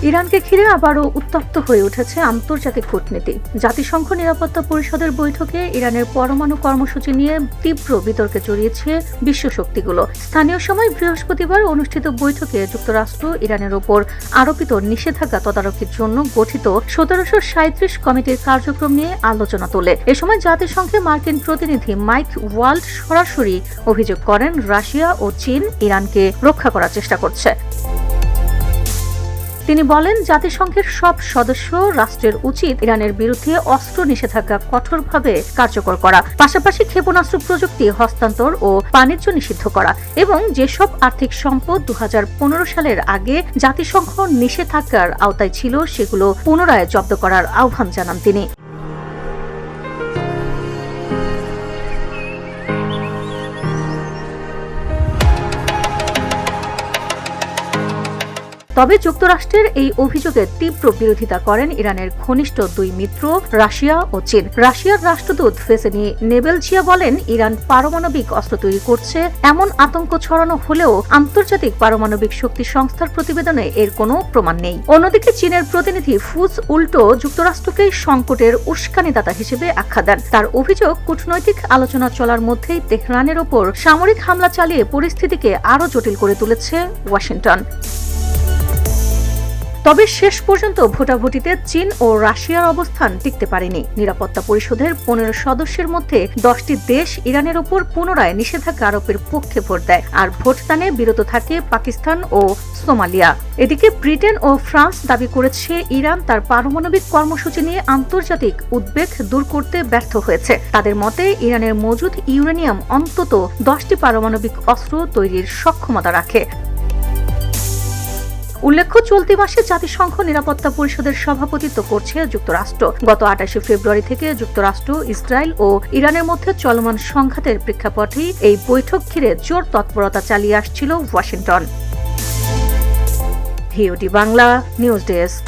ইরানকে ঘিরে আবারও উত্তপ্ত হয়ে উঠেছে আন্তর্জাতিক কূটনীতি। জাতিসংঘ নিরাপত্তা পরিষদের বৈঠকে ইরানের পরমাণু কর্মসূচি নিয়ে তীব্র বিতর্কে জড়িয়েছে বিশ্ব শক্তিগুলো। স্থানীয় সময় বৃহস্পতিবার অনুষ্ঠিত বৈঠকে যুক্তরাষ্ট্র ইরানের ওপর আরোপিত নিষেধাজ্ঞা তদারকির জন্য গঠিত 1737 কমিটির কার্যক্রম নিয়ে আলোচনা তোলে। এ সময় জাতিসংঘে মার্কিন প্রতিনিধি মাইক ওয়াল্ড সরাসরি অভিযোগ করেন, রাশিয়া ও চীন ইরানকে রক্ষা করার চেষ্টা করছে। তিনি বলেন, জাতিসংঘের সব সদস্য রাষ্ট্রের উচিত ইরানের বিরুদ্ধে অস্ত্র নিষেধাজ্ঞা কঠোরভাবে কার্যকর করা, পাশাপাশি ক্ষেপণাস্ত্র প্রযুক্তি হস্তান্তর ও বাণিজ্য নিষিদ্ধ করা এবং যেসব আর্থিক সম্পদ 2015 সালের আগে জাতিসংঘ নিষেধাজ্ঞার আওতায় ছিল সেগুলো পুনরায় জব্দ করার আহ্বান জানান তিনি। তবে যুক্তরাষ্ট্রের এই অভিযোগের তীব্র বিরোধিতা করেন ইরানের ঘনিষ্ঠ দুই মিত্র রাশিয়া ও চীন। রাশিয়ার রাষ্ট্রদূত ভেসেনি নেবেলচিয়া বলেন, ইরান পারমাণবিক অস্ত্র তৈরি করছে এমন আতঙ্ক ছড়ানো হলেও আন্তর্জাতিক পারমাণবিক শক্তি সংস্থার প্রতিবেদনে এর কোনো প্রমাণ নেই। অন্যদিকে চীনের প্রতিনিধি ফুজ উল্টো যুক্তরাষ্ট্রকে সংকটের উস্কানিদাতা হিসেবে আখ্যা দেন। তার অভিযোগ, কূটনৈতিক আলোচনা চলার মধ্যেই তেহরানের ওপর সামরিক হামলা চালিয়ে পরিস্থিতিকে আরও জটিল করে তুলেছে ওয়াশিংটন। তবে শেষ পর্যন্ত ভোটাভুটিতে চীন ও রাশিয়ার অবস্থান টিকতে পারেনি। নিরাপত্তা পরিষদের 15 সদস্যের মধ্যে 10টি দেশ ইরানের ওপর পুনরায় নিষেধাজ্ঞা আরোপের পক্ষে ভোট দেয়, আর ভোটদানে বিরত থাকে পাকিস্তান ও সোমালিয়া। এদিকে ব্রিটেন ও ফ্রান্স দাবি করেছে, ইরান তার পারমাণবিক কর্মসূচি নিয়ে আন্তর্জাতিক উদ্বেগ দূর করতে ব্যর্থ হয়েছে। তাদের মতে, ইরানের মজুদ ইউরেনিয়াম অন্তত 10টি পারমাণবিক অস্ত্র তৈরির সক্ষমতা রাখে। উল্লেখ্য, চলতি মাসে জাতিসংঘ নিরাপত্তা পরিষদের সভাপতিত্ব করছে যুক্তরাষ্ট্র। গত 28 ফেব্রুয়ারি থেকে যুক্তরাষ্ট্র, ইসরায়েল ও ইরানের মধ্যে চলমান সংঘাতের প্রেক্ষাপটেই এই বৈঠক ঘিরে জোর তৎপরতা চালিয়ে আসছিল Washington. VOD Bangla news desk.